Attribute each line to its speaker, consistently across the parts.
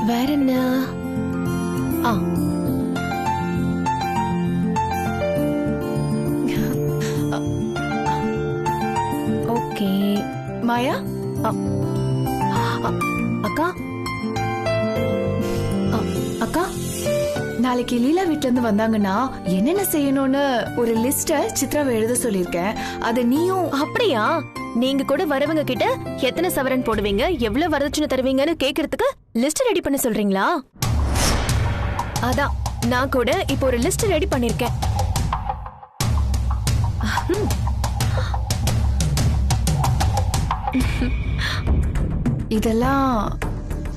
Speaker 1: வேற என்ன? ஆ, ஓகே.
Speaker 2: மாயா,
Speaker 1: அக்கா, அக்கா,
Speaker 2: நாளைக்கு லீலா வீட்ல இருந்து வந்தாங்கன்னா என்னென்ன செய்யணும்னு ஒரு லிஸ்ட சித்ராவை எழுத சொல்லிருக்கேன். அத நீயும்.
Speaker 1: அப்படியா? நீங்க கூட வரவங்க கிட்ட எத்தனை சவரன் போடுவீங்க, எவ்வளவு வரதட்சணை தருவீங்கன்னு கேக்குறதுக்கு லிஸ்ட் ரெடி பண்ண சொல்றீங்களா? அதான் நான் கூட இப்போ ஒரு லிஸ்ட் ரெடி பண்ணிருக்கேன்.
Speaker 2: இதெல்லாம்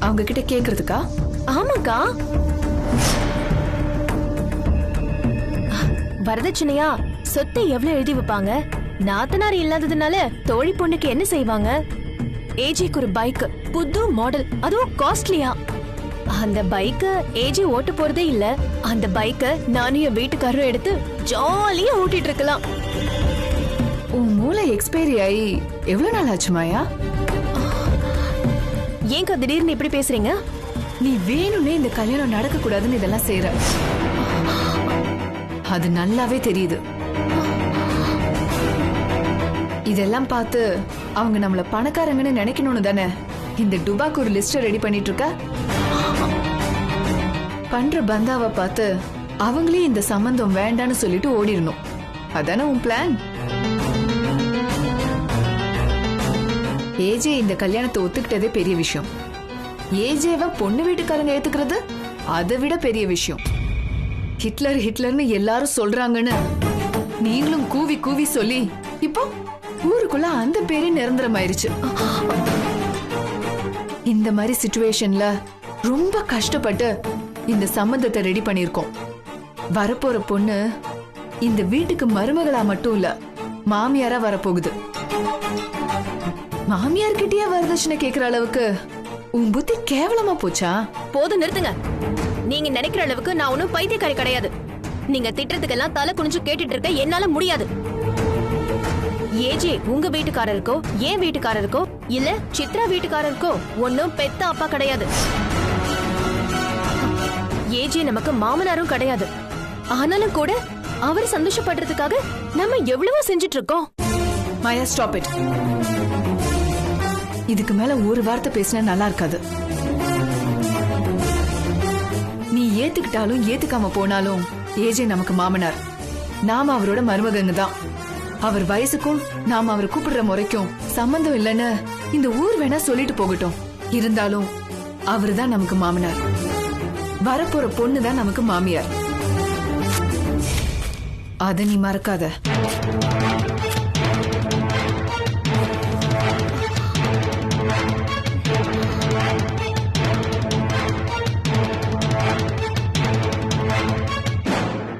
Speaker 2: அவங்க கிட்ட கேக்குறதுக்கா?
Speaker 1: ஆமாக்கா. வரதட்சணையா சொத்தை எவ்வளவு எழுதி வைப்பாங்க? நாத்தனார் இல்லாததுனால தோழி பொண்ணுக்கு என்ன செய்வாங்க? ஏஜிக்கு ஒரு பைக், புது மாடல், அதுவும் காஸ்ட்லியா. அந்த பைக்க ஏஜி ஓட்ட போறதே இல்ல. அந்த பைக்க நானும் என் வீட்டுக்காரரும் எடுத்து ஜாலியா ஓட்டிட்டு இருக்கலாம்.
Speaker 2: உன் மூளை எக்ஸ்பைரி ஆகி எவ்வளவு நாள் ஆச்சு மாயா?
Speaker 1: ஏங்க திடீர்னு இப்படி பேசுறீங்க?
Speaker 2: நீ வேணும்னே இந்த கல்யாணம் நடக்க கூடாதுன்னு இதெல்லாம் செய்யற. அது நல்லாவே தெரியுது. இதெல்லாம் பார்த்து அவங்க நம்மள பணக்காரங்கன்னு நினைக்கணும்னு தானே இந்த டுபாக்கு ஒரு லிஸ்ட் ரெடி பண்ணிட்டு இருக்க. பண்ற பந்தாவை பார்த்து அவங்களே இந்த சம்பந்தம் வேண்டான்னு சொல்லிட்டு ஓடிடணும். அதானே உன் பிளான்? ஏஜே இந்த கல்யாணத்தை ஒத்துக்கிட்டதே பெரிய விஷயம். ஏஜேவ பொண்ணு வீட்டுக்காரங்க ஏத்துக்கிறது அதை விட பெரிய விஷயம். ஹிட்லர் ஹிட்லர்னு எல்லாரும் சொல்றாங்கன்னு நீங்களும் கூவி கூவி சொல்லி இப்போ ஊருக்குள்ள அந்த பேரே நிரந்தரமாயிருச்சு. இந்த மாதிரி சிச்சுவேஷன்ல ரொம்ப கஷ்டப்பட்டு இந்த சம்பந்தத்தை ரெடி பண்ணிருக்கோம். வரப்போற பொண்ணு இந்த வீட்டுக்கு மருமகளா மட்டும் இல்ல, மாமியாரா வரப்போகுது. மாமியார்கிட்டயே வரதட்சணை கேக்குற அளவுக்கு உன் புத்தி கேவலமா போச்சா?
Speaker 1: போதும், நிறுத்துங்க. நீங்க நினைக்கிற அளவுக்கு நான் ஒன்னும் பைத்தியக்காரி கிடையாது. நீங்க திட்டத்துக்கெல்லாம் தலை குனிஞ்சு கேட்டுட்டு இருக்க என்னால முடியாது. ஏஜே உங்க வீட்டுக்காரருக்கோ ஏன் வீட்டுக்காரருக்கோ இல்ல சித்ரா வீட்டுக்காரருக்கோ ஒன்னும் பெத்த அப்பா கிடையாது. ஏஜே நமக்கு மாமனாரும் கிடையாது. ஆனாலும் கூட அவர் சந்தோஷப்படுறதுக்காக நம்ம எவ்வளவோ செஞ்சுட்டு இருக்கோம்.
Speaker 2: மாயா, ஸ்டாப் இட். இதுக்கு மேல ஒரு வார்த்தை பேசினா நல்லா இருக்காது. நீ ஏத்துக்கிட்டாலும் ஏத்துக்காம போனாலும் ஏஜே நமக்கு மாமனார். நாம அவரோட மருமகங்க தான். அவர் வயசுக்கும் நாம அவரை கூப்பிடுற முறைக்கும் சம்பந்தம் இல்லைன்னு இந்த ஊர் வேணா சொல்லிட்டு போகட்டும். இருந்தாலும் அவரு தான் நமக்கு மாமனார். வரப்போற பொண்ணு தான் நமக்கு மாமியார். அத நீ மறக்காத.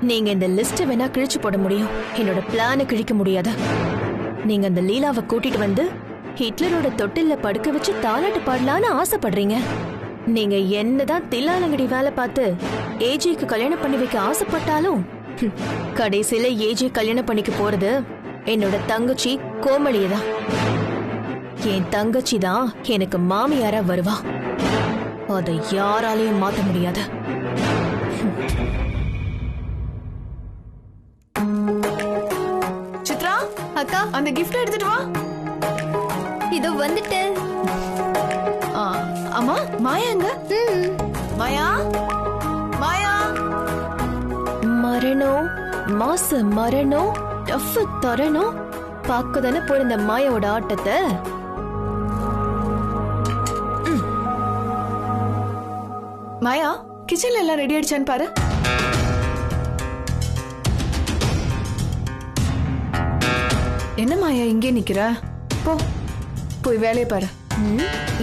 Speaker 1: நீங்க இந்த லிஸ்ட் வேணா கிழிச்சு போட முடியும், என்னோட பிளான கிழிக்க முடியாது. நீங்க அந்த லீலாவை கூட்டிட்டு வந்து ஹிட்லரோட தொட்டில்ல படுக்க வச்சு தாலாட்டு பாடலான்னு ஆசைப்படுறீங்க. நீங்க என்னதான் தில்லாலங்கடி வேலை பார்த்து ஏஜிக்கு கல்யாணம் பண்ணி வைக்க ஆசைப்பட்டாலும் கடைசியில ஏஜி கல்யாணம் பண்ணிக்க போறது என்னோட தங்கச்சி கோமளியதான். என் தங்கச்சி தான் எனக்கு மாமியாரா வருவா. அதை யாராலையும் மாத்த முடியாது.
Speaker 2: சித்ரா அக்கா, அந்த கிஃப்ட் எடுத்துட்டு வா.
Speaker 3: இதோ வந்துட்டு.
Speaker 2: அம்மா, மாயா எங்க? மாயா, மாயா.
Speaker 1: மரணம் மாச மரணம் டஃப் தரணும் பாக்குதானே போயிருந்த மாயாவோட ஆட்டத்தை.
Speaker 2: மாயா, கிச்சன்ல எல்லாம் ரெடி ஆயிடுச்சான்னு பாரு. என்ன மாயா இங்கே நிக்கிற? போ, போய் வேலையை பாரு.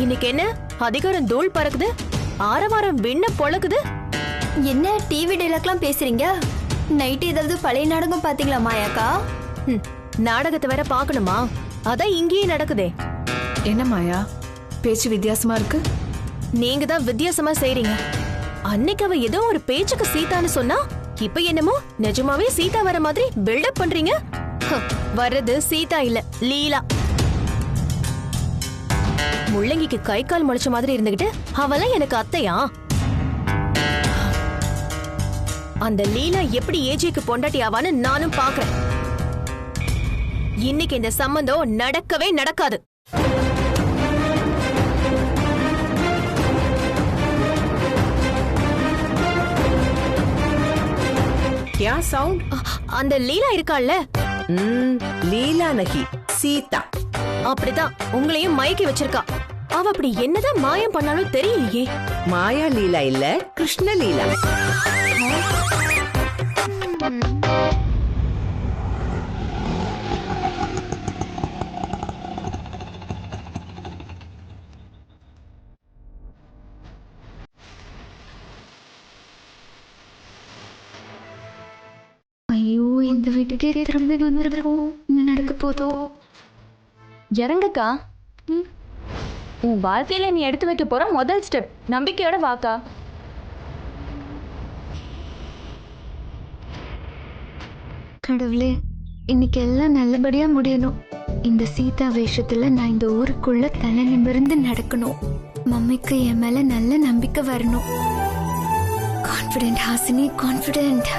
Speaker 1: இன்னைக்கு என்ன அதிகாரம் தூள் பறக்குது, ஆரவாரம் விண்ண பொழக்குது.
Speaker 3: என்ன டிவி டைலாக்லாம் பேசுறீங்க? நைட்டு ஏதாவது பழைய நாடகம் பாத்தீங்களா மாயாக்கா?
Speaker 1: நாடகத்தை வேற பாக்கணுமா? அதான் இங்கேயே நடக்குதே.
Speaker 2: என்ன மாயா பேச்சு வித்தியாசமா இருக்கு?
Speaker 1: நீங்க தான் வித்தியாசமா செய்றீங்க. அன்னைக்கு அவ ஏதோ ஒரு பேச்சுக்கு சீதான்னு சொன்னா, இப்ப என்னமோ நிஜமாவே சீதா வர மாதிரி பில்டப் பண்றீங்க. வர்றது சீதா இல்ல, லீலா. முள்ளங்கிக்கு கை கால் முளைச்ச மாதிரி இருந்துகிட்டு அவெல்லாம் எனக்கு அத்தையா? அந்த லீலா எப்படி ஏஜிக்கு பொண்டாட்டி ஆவான்னு நானும் பாக்குறேன். இன்னைக்கு இந்த சம்பந்தம் நடக்கவே நடக்காது.
Speaker 4: क्या साउंड?
Speaker 1: அந்த லீலா இருக்காள்ல,
Speaker 4: லீலா நகி சீதா.
Speaker 1: அப்படிதான் உங்களையும் மயக்கி வச்சிருக்கா. அவ அப்படி என்னதான் மாயம் பண்ணாலும் தெரியலையே.
Speaker 4: மாயா லீலா இல்ல, கிருஷ்ண லீலா.
Speaker 5: ஐயோ, இந்த வீட்டுக்கே திரும்பி வந்துருக்கோம். என்ன நடக்க போதோ?
Speaker 6: இறங்குக்கா. உன் வாழ்க்கையில நீ எடுத்து வைக்க போற முதல் ஸ்டெப். நம்பிக்கையோட வாக்கா.
Speaker 5: கடவுளே, இன்னைக்கு எல்லாம் நல்லபடியா முடியணும். இந்த சீதா வேஷத்துல நான் இந்த ஊருக்குள்ள தலை நிமிர்ந்து நடக்கணும். மம்மிக்கு என் மேல நல்ல நம்பிக்கை வரணும். Confident Hasini, confident.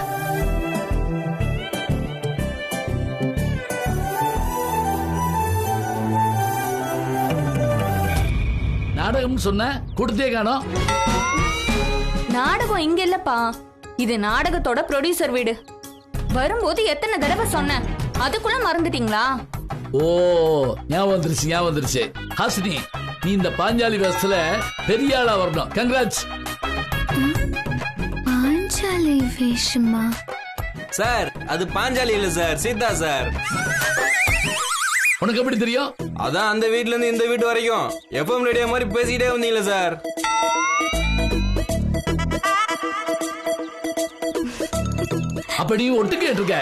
Speaker 7: நாடகம் சொன்ன கொடுத்தே காணோம்.
Speaker 6: நாடகம் இங்க இல்லப்பா, இது நாடகத்தோட ப்ரொடியூசர் வீடு. வரும்போது எத்தனை தடவை சொன்னேன், அதுக்குள்ள மறந்துட்டீங்களா?
Speaker 7: ஓ, ஞாபகம் வந்துருச்சு, ஞாபகம் வந்துருச்சு. ஹாசினி, நீ இந்த பாஞ்சாலி வேஷத்துல பெரிய ஆளா வரணும். கங்க்ராட்ஸ்.
Speaker 5: பாஞ்சாலி வேஷமா?
Speaker 8: சார், அது பாஞ்சாலி இல்ல சார், சீதா சார்.
Speaker 7: உனக்கு எப்படி தெரியும்?
Speaker 8: அதான் அந்த வீட்ல இருந்து இந்த வீட்டு வரைக்கும் எஃப்எம் ரேடியோ மாதிரி பேசிக்கிட்டே வந்தீங்களா சார்?
Speaker 7: அப்ப நீ ஒட்டு கேட்டிருக்க.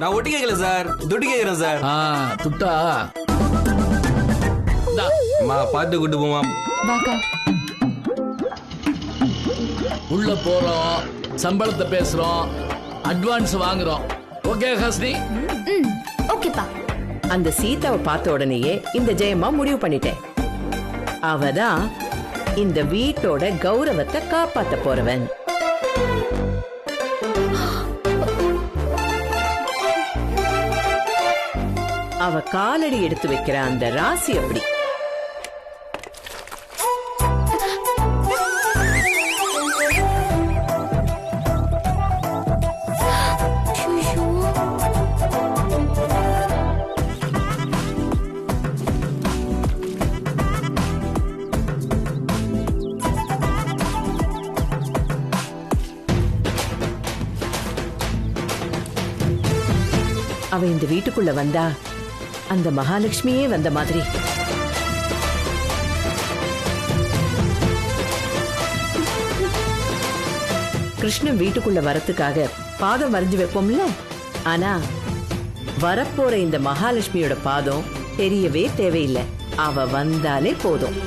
Speaker 8: நான் ஒட்டி கேட்கல சார், துட்டு கேட்கிறேன் சார்.
Speaker 7: துட்டா
Speaker 8: பாத்து கூட்டு போமா.
Speaker 2: வாக்கா.
Speaker 7: உள்ள போறோம், சம்பளத்தை பேசுறோம், அட்வான்ஸ் வாங்குறோம். ஓகே ஹாசினி?
Speaker 3: ஓகேப்பா.
Speaker 4: அந்த சீதாவை பார்த்த உடனேயே இந்த ஜெயமா முடிவு பண்ணிட்டேன். அவதான் இந்த வீட்டோட கௌரவத்தை காப்பாத்த போறவன். அவ காலடி எடுத்து வைக்கிற அந்த ராசி அப்படி. அவ இந்த வீட்டுக்குள்ள வந்தா அந்த மகாலட்சுமியே வந்த மாதிரி. கிருஷ்ணன் வீட்டுக்குள்ள வரத்துக்காக பாதம் வரைஞ்சு வைப்போம்ல, ஆனா வரப்போற இந்த மகாலட்சுமியோட பாதம் தெரியவே தேவையில்லை. அவ வந்தாலே போதும்.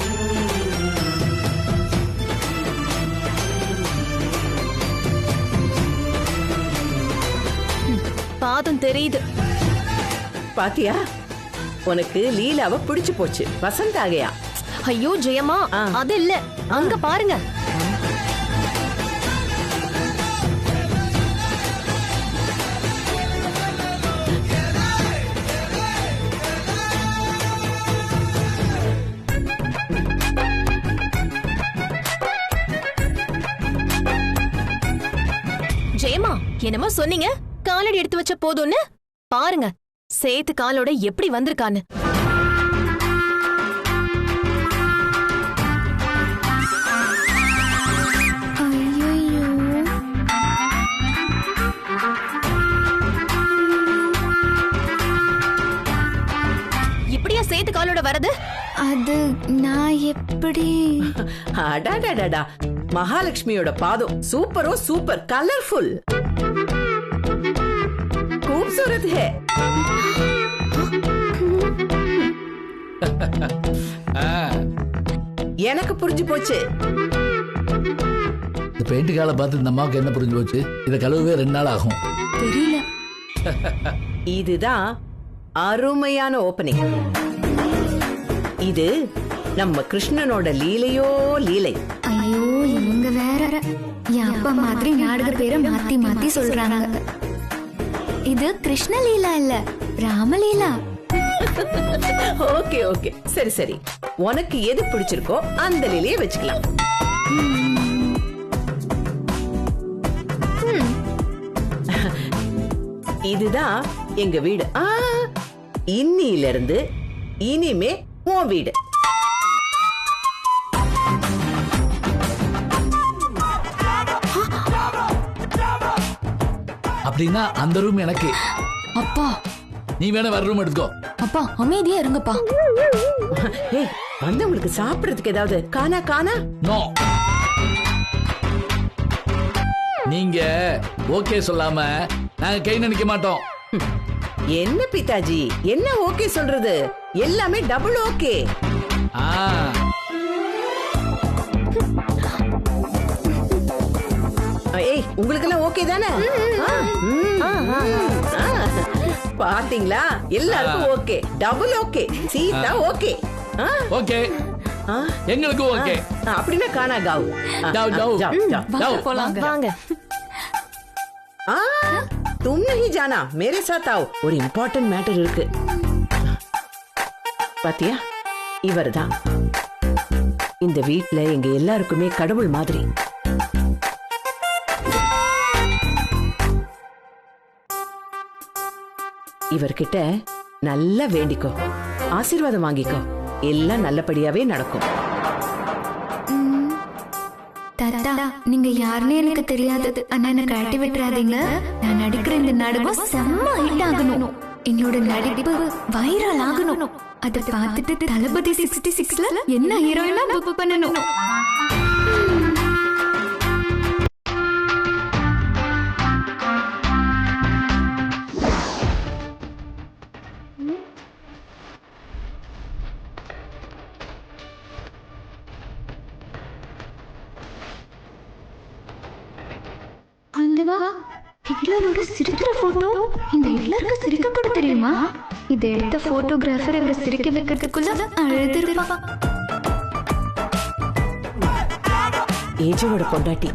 Speaker 1: பாதம் தெரியுது.
Speaker 4: பாத்தியா, உனக்கு லீலாவை பிடிச்சு போச்சு. வசந்த் ஆகையா?
Speaker 1: ஐயோ ஜெயமா, அது இல்ல, அங்க பாருங்க. ஜெயமா, என்னமோ சொன்னீங்க, காலடி எடுத்து வச்ச போதும்னு. பாருங்க சேத்து காலோட எப்படி வந்திருக்கான்னு.
Speaker 5: ஐயோ,
Speaker 1: இப்படியா சேத்து காலோட வரது?
Speaker 5: அது நான் எப்படி?
Speaker 4: அடாடாடாடா, மகாலட்சுமியோட பாதம் சூப்பரோ சூப்பர், கலர்ஃபுல், खूबसूरत है. எனக்கு புரிஞ்சு போச்சு.
Speaker 7: இந்த பெயிண்ட் காலை பார்த்து இந்த அம்மாவுக்கு என்ன புரிஞ்சு போச்சு? இதை கழுவவே 2 நாள் ஆகும்.
Speaker 2: தெரியல.
Speaker 4: இதுதான் அருமையான ஓபனிங். இது நம்ம கிருஷ்ணனோட லீலையோ லீலை.
Speaker 5: ஐயோ இவங்க வேற என் அப்பா மாதிரி நாடக பேரை மாத்தி மாத்தி சொல்றாங்க. இது கிருஷ்ணலீலா இல்ல, ராமலீலா.
Speaker 4: ஓகே ஓகே, சரி சரி, உனக்கு எது பிடிச்சிருக்கோ அந்த லீலையை வச்சுக்கலாம். இதுதான் எங்க வீடு. இன்னில இருந்து இனிமே உன் வீடு.
Speaker 7: அப்படின்னா அந்த ரூம் எனக்கு.
Speaker 6: அப்பா
Speaker 7: நீ வேணா வேற ரூம் எடுத்துக்கோ.
Speaker 6: அப்பா அமைதியா இருங்கப்பா.
Speaker 4: ஏய், வந்தவங்களுக்கு சாப்பிடுறதுக்கு ஏதாவது காணா காணா?
Speaker 7: நோ, நீங்க ஓகே சொல்லாம நாங்க கை நினைக்க மாட்டோம்.
Speaker 4: என்ன பிதாஜி, என்ன ஓகே சொல்றது? எல்லாமே டபுள் ஓகே. ஏய், உங்களுக்கு எல்லாம் ஓகே தானே? பாத்தீங்களா, எல்லாருக்கும் okay, double okay. Seetha okay.
Speaker 7: Okay, எங்களுக்கு ஓகே.
Speaker 4: அப்படின்னா காணா காவு.
Speaker 7: जाओ जाओ
Speaker 6: வாங்க போலாம்.
Speaker 1: வாங்க.
Speaker 4: तुम नहीं जाना, मेरे साथ आओ. ஒரு இம்பார்ட்டன்ட் மேட்டர் இருக்கு. பாத்தியா, இவர்தான் இந்த வீட்ல எங்க எல்லாருக்குமே கடவுள் மாதிரி. இவர்கிட்ட நல்லா வேண்டிக்கோ, ஆசீர்வாதம் வாங்கிக்கோ, எல்லாம் நல்லபடியாவே நடக்கும்.
Speaker 5: தாத்தா, நீங்க யாருன்னு எனக்கு தெரியாது. ஆனா என்ன கழட்டி விட்டுறாதீங்க. நான் நடிக்கிற இந்த நாடகம் செம்ம ஹிட் ஆகணும். என்னோட நடிப்பு வைரல் ஆகணும். அதை பார்த்துட்டு தளபதி 66ல என்ன ஹீரோயினா புக் பண்ணணும். ஹிட்லரோட சிரிக்கிற போட்டோ. இந்த ஹிட்லருக்கு சிரிக்க கூட தெரியுமா? இதை எடுத்த போட்டோகிராஃபர் இவரை சிரிக்க வைக்கிறதுக்குள்ள அழுதுருப்பா.
Speaker 4: ஏஜோட பொண்டாட்டி.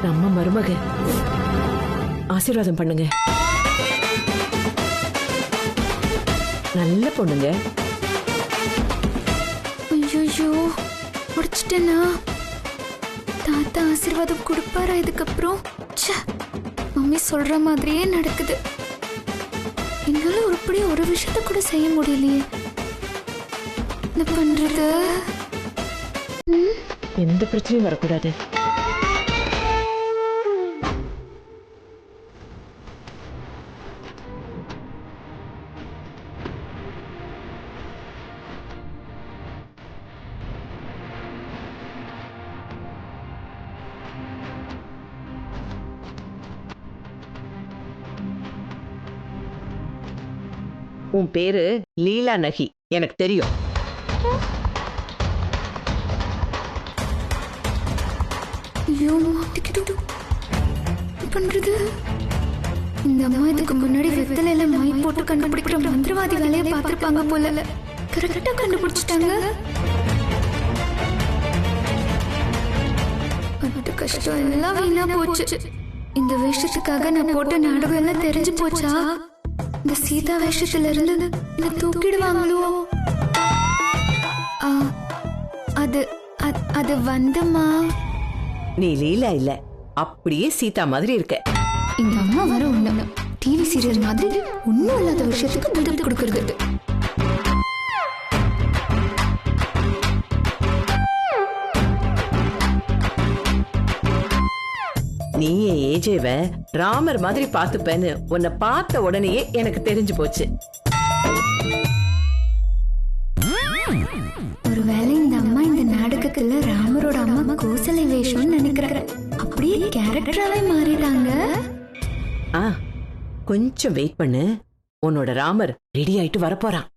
Speaker 4: நம்ம மருமக. ஆசீர்வாதம் பண்ணுங்க. நல்ல பொண்ணுங்க.
Speaker 5: ஐயோ, முடிச்சிட்டேனா? தாத்தா ஆசீர்வாதம் கொடுப்பாரா இதுக்கப்புறம்? மம்மி சொல்ற மாதிரியே நடக்குது. என்னால உருப்படியா ஒரு விஷயத்த கூட செய்ய முடியலையே. என்ன பண்றது?
Speaker 4: எந்த பிரச்சனையும் வரக்கூடாது. உன் பேரு லீலா நகி, எனக்கு தெரியும்.
Speaker 5: ஐயோ, மாட்டிக்கிட்டு பண்றது. இந்த அம்மா இதுக்கு முன்னாடி வெத்தலையில மை போட்டு கண்டுபிடிக்கிற மந்திரவாதி வேலையை பார்த்திருப்பாங்க போல. கரெக்டா கண்டுபிடிச்சிட்டாங்க. பட்டு கஷ்டம் எல்லாம் வீணா போச்சு. இந்த வேஷத்துக்காக நான் போட்ட நாடகம் எல்லாம் தெரிஞ்சு போச்சா? இந்த சீதா வேஷத்துல இருந்து என்ன தூக்கிடுவாங்களோ? அது வந்துமா.
Speaker 4: நீ லீலா இல்ல, அப்படியே சீதா மாதிரி இருக்க.
Speaker 5: இந்த அம்மா வர ஒண்ணு டிவி சீரியல் மாதிரி ஒண்ணும் இல்லாத விஷயத்துக்கு பதில் கொடுக்கறது.
Speaker 4: நீயே ஏஜேவ ராமர் மாதிரி பாத்துப்பேன்னு உன்னை பார்த்த உடனேயே எனக்கு தெரிஞ்சு போச்சு.
Speaker 5: ஒருவேளை இந்த அம்மா இந்த நாடகத்துல ராமரோட அம்மா கோசலை வேஷம்னு நினைக்கிறேன். அப்படியே கேரக்டராவே மாறிட்டாங்க.
Speaker 4: கொஞ்சம் வெயிட் பண்ணு, உன்னோட ராமர் ரெடி ஆயிட்டு வரப்போறான்.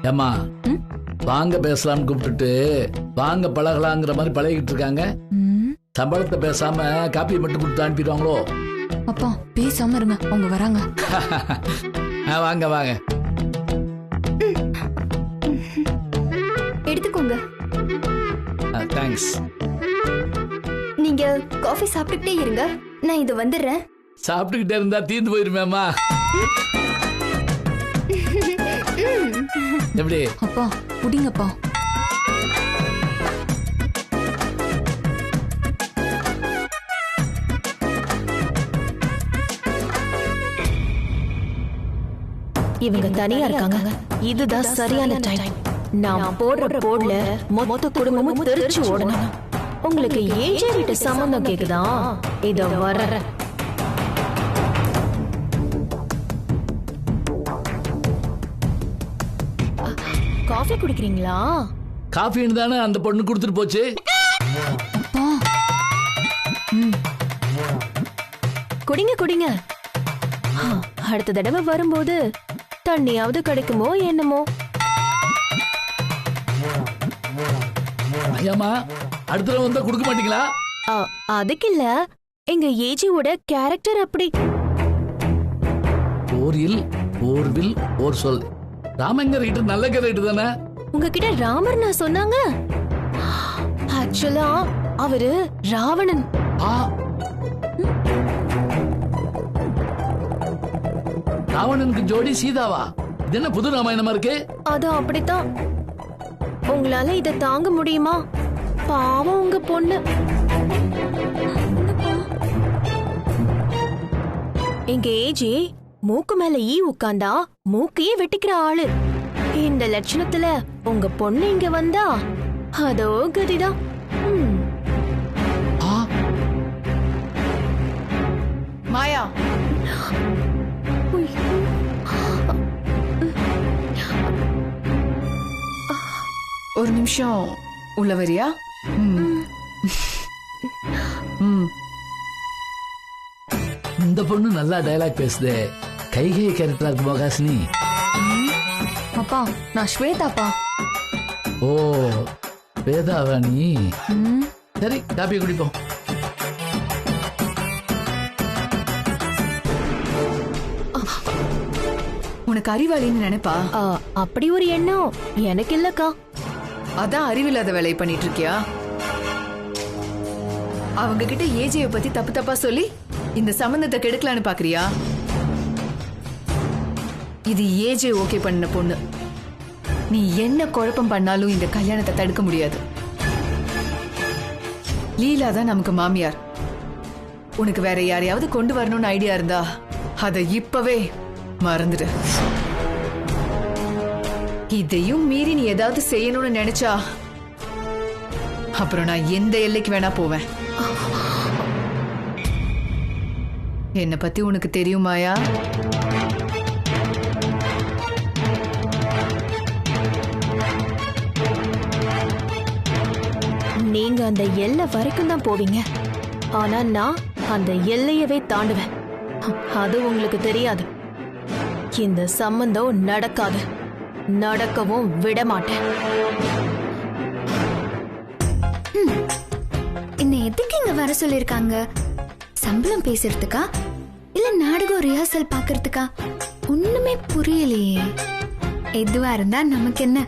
Speaker 7: ஏமா வாங்க பேசலாம்னு கூப்பிட்டுட்டு வாங்க பழகலாங்கிற மாதிரி பழகிட்டு இருக்காங்க. சம்பளத்தை பேசாம காப்பியை மட்டும் கொடுத்து அனுப்பிடுவாங்களோ?
Speaker 2: அப்பா பேசாம இருங்க, அவங்க வராங்க.
Speaker 7: வாங்க வாங்க.
Speaker 3: எடுத்துக்கோங்க.
Speaker 7: தேங்க்ஸ்.
Speaker 3: நீங்க காஃபி சாப்பிட்டுக்கிட்டே இருங்க, நான் இது வந்துடுறேன்.
Speaker 7: சாப்பிட்டுக்கிட்டே இருந்தா தீர்ந்து போயிருமேம்மா. எப்படி?
Speaker 2: அப்பா புடிங்கப்பா.
Speaker 1: இவங்க தனியா இருக்காங்க. இதுதான் சரியான டைம். நான் போடுற போடல மொத்த குடும்பமும் தெரிச்சு ஓடணும். உங்களுக்கு ஏஜே வீட்டு சம்பந்தம் கேக்குதா? இதோ வர. காஃபி குடிக்கிறீங்களா?
Speaker 7: காஃபின்னு தானே அந்த பொண்ணு கொடுத்துட்டு போச்சு.
Speaker 1: குடிங்க குடிங்க. அடுத்த தடவை வரும்போது தண்ணியாவது கிடைக்குமோ என்னமோ.
Speaker 7: ஐயாமா, அடுத்த தடவை வந்தா கொடுக்க மாட்டீங்களா?
Speaker 1: அதுக்கு இல்ல, எங்க ஏஜியோட கேரக்டர் அப்படி.
Speaker 7: ஓர் இல் ஓர் வில் ஓர் சொல். ராமங்கர் கிட்ட நல்ல கேரக்டர் தானே.
Speaker 1: உங்ககிட்ட ராமர் நான் சொன்னாங்க. ஆக்சுவலா அவரு ராவணன்.
Speaker 7: ராவணனுக்கு ஜோடி சீதாவா? இது என்ன புது ராமாயணமா இருக்கு?
Speaker 1: அது அப்படித்தான். உங்களால இத தாங்க முடியுமா? பாவம் உங்க பொண்ணு. எங்க ஏஜி மூக்கு மேல ஈ உட்கார்ந்தா மூக்கையே வெட்டிக்கிற ஆளு. இந்த லட்சணத்துல உங்க பொண்ணு இங்க வந்தா அதோ கதிதான்.
Speaker 2: மாயா, ஒரு நிமிஷம் உள்ள வரியா?
Speaker 7: இந்த பொண்ணு நல்லா டயலாக் பேசுதே. கைகை கேரக்டரா இருக்கு மகாசினி.
Speaker 2: அப்பா நான் ஸ்வேதாப்பா.
Speaker 7: ஓ வேதாவா நீ? சரி காப்பி குடிப்போம்.
Speaker 2: உனக்கு அறிவாளின்னு நினைப்பா?
Speaker 1: அப்படி ஒரு எண்ணம் எனக்கு இல்லக்கா.
Speaker 2: அதான் அறிவில்லாத வேலையை பண்ணிட்டு இருக்கியா? அவங்க கிட்ட ஏஜியை பத்தி தப்பு தப்பா சொல்லி இந்த சம்பந்தத்தை கெடுக்கலான்னு பாக்குறியா? இது ஏஜே ஓகே பண்ண பொண்ணு. நீ என்ன குழப்பம் பண்ணாலும் இந்த கல்யாணத்தை தடுக்க முடியாது. லீலா தான் நமக்கு மாமியார். உனக்கு வேற யாரையாவது கொண்டு வரணும்னு ஐடியா இருந்தா அதை இப்பவே மறந்துடு. இதையும் மீறி நீ ஏதாவது செய்யணும்னு நினைச்சா அப்புறம் நான் எந்த எல்லைக்கு வேணா போவேன். என்ன பத்தி உனக்கு தெரியுமாயா?
Speaker 1: நீங்க அந்த எல்லை வரைக்கும் தான் போவீங்க. ஆனா நான் அந்த எல்லையவே தாண்டுவேன். அது உங்களுக்கு தெரியாது. இந்த சம்பந்தம் நடக்காது. நடக்கவும் விட மாட்டேன்.
Speaker 5: என்ன எதுக்கு இங்க வர சொல்லிருக்காங்க? சம்பளம் பேசுறதுக்கா இல்ல நாடகம் ரிஹர்சல் பாக்குறதுக்கா? ஒண்ணுமே புரியலையே. எதுவா இருந்தா நமக்கு என்ன?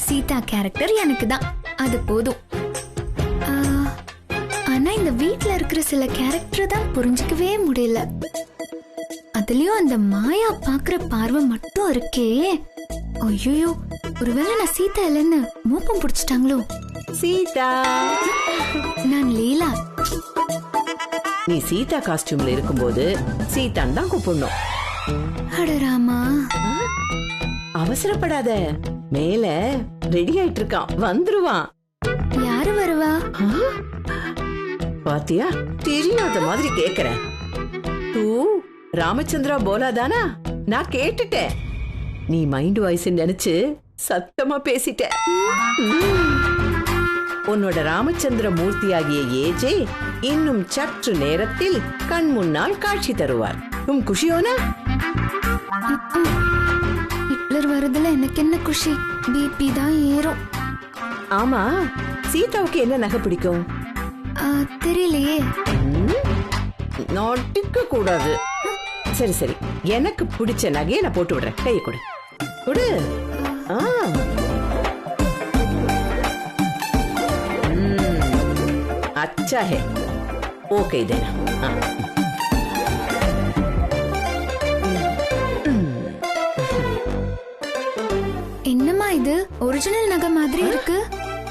Speaker 5: சீதா கேரக்டர் எனக்கு தான், அது போதும். ஆனா இந்த வீட்ல இருக்கிற சில கேரக்டர் தான் புரிஞ்சுக்கவே முடியல. அதுலயும் அந்த மாயா பாக்குற பார்வை மட்டும் இருக்கே. ஐயோ, ஒருவேளை நான் சீதா இல்லைன்னு மோப்பம் பிடிச்சிட்டாங்களோ?
Speaker 4: சீதா,
Speaker 5: நான் லீலா.
Speaker 4: நீ சீதா காஸ்டியூம்ல இருக்கும்போது சீதான் தான் கூப்பிடணும்.
Speaker 5: அடராமா,
Speaker 4: அவசரப்படாத. மேல ரெடி ஆயிட்டு இருக்கான், வந்துருவான்.
Speaker 5: யாரு வருவா?
Speaker 4: பாத்தியா, தெரியாத மாதிரி கேக்குறேன். தூ ராமச்சந்திரா போலாதானா? நான் கேட்டுட்டேன். நீ மைண்ட் வாய்ஸ் நினைச்சு சத்தமா பேசிட்ட. உன்னோட ராமச்சந்திர மூர்த்தியாகிய ஏஜே இன்னும் சற்று நேரத்தில் கண் முன்னால் காட்சி தருவார். குஷியோனா?
Speaker 5: இவ்வளவு ப்ரெஷர் வருதுல எனக்கு என்ன குஷி, பிபி தான் ஏறும்.
Speaker 4: ஆமா, சீதாவுக்கு என்ன நகை பிடிக்கும்?
Speaker 5: தெரியலையே.
Speaker 4: நோட்டிக்க கூடாது. சரி சரி, எனக்கு பிடிச்ச நகையை நான் போட்டு விடுறேன். கையை கொடு கொடு. अच्छा है, ओके देना.
Speaker 5: என்னம்மா இது ஒரிஜினல் நகை மாதிரி இருக்கு?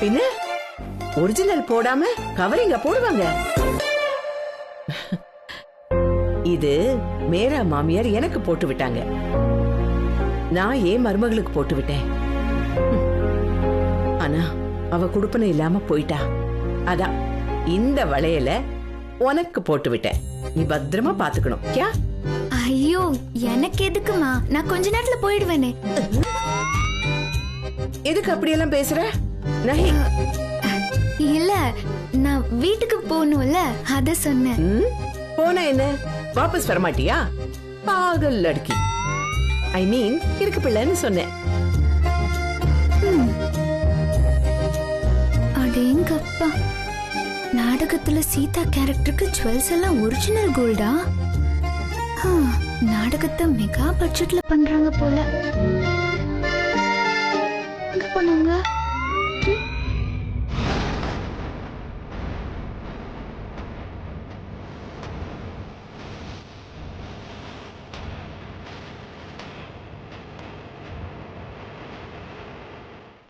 Speaker 4: பின்ன ஒரிஜினல் போடாம கவரிங்க போடுவாங்க. இது மேரா மாமியார் எனக்கு போட்டு விட்டாங்க. நான் ஏன் மருமகளுக்கு போட்டு விட்டேன். ஆனா அவ குடுப்பனை இல்லாம போயிட்டா. அதான் இந்த வளையல உனக்கு போட்டு விட்டேன். நீ பத்திரமா பாத்துக்கணும். கியா?
Speaker 5: ஐயோ, எனக்கு எதுக்குமா? நான் கொஞ்ச நேரத்துல போயிடுவேனே.
Speaker 4: எதுக்கு அப்படியெல்லாம் பேசுற? நஹி.
Speaker 5: இல்ல, நான் வீட்டுக்கு போகணும்ல, அத சொன்னேன்.
Speaker 4: போன என்ன வாபஸ் வரமாட்டியா? பாகல் லட்கி. ஐ மீன் இருக்கு பிள்ளைன்னு சொன்னேன்.
Speaker 5: அடேங்கப்பா, நாடகத்துல சீதா கேரக்டருக்கு ஜுவல்ஸ் எல்லாம் ஒரிஜினல் கோல்டா? நாடகத்தை மெகா பட்ஜெட்ல பண்றாங்க போல. எங்க போனாங்க?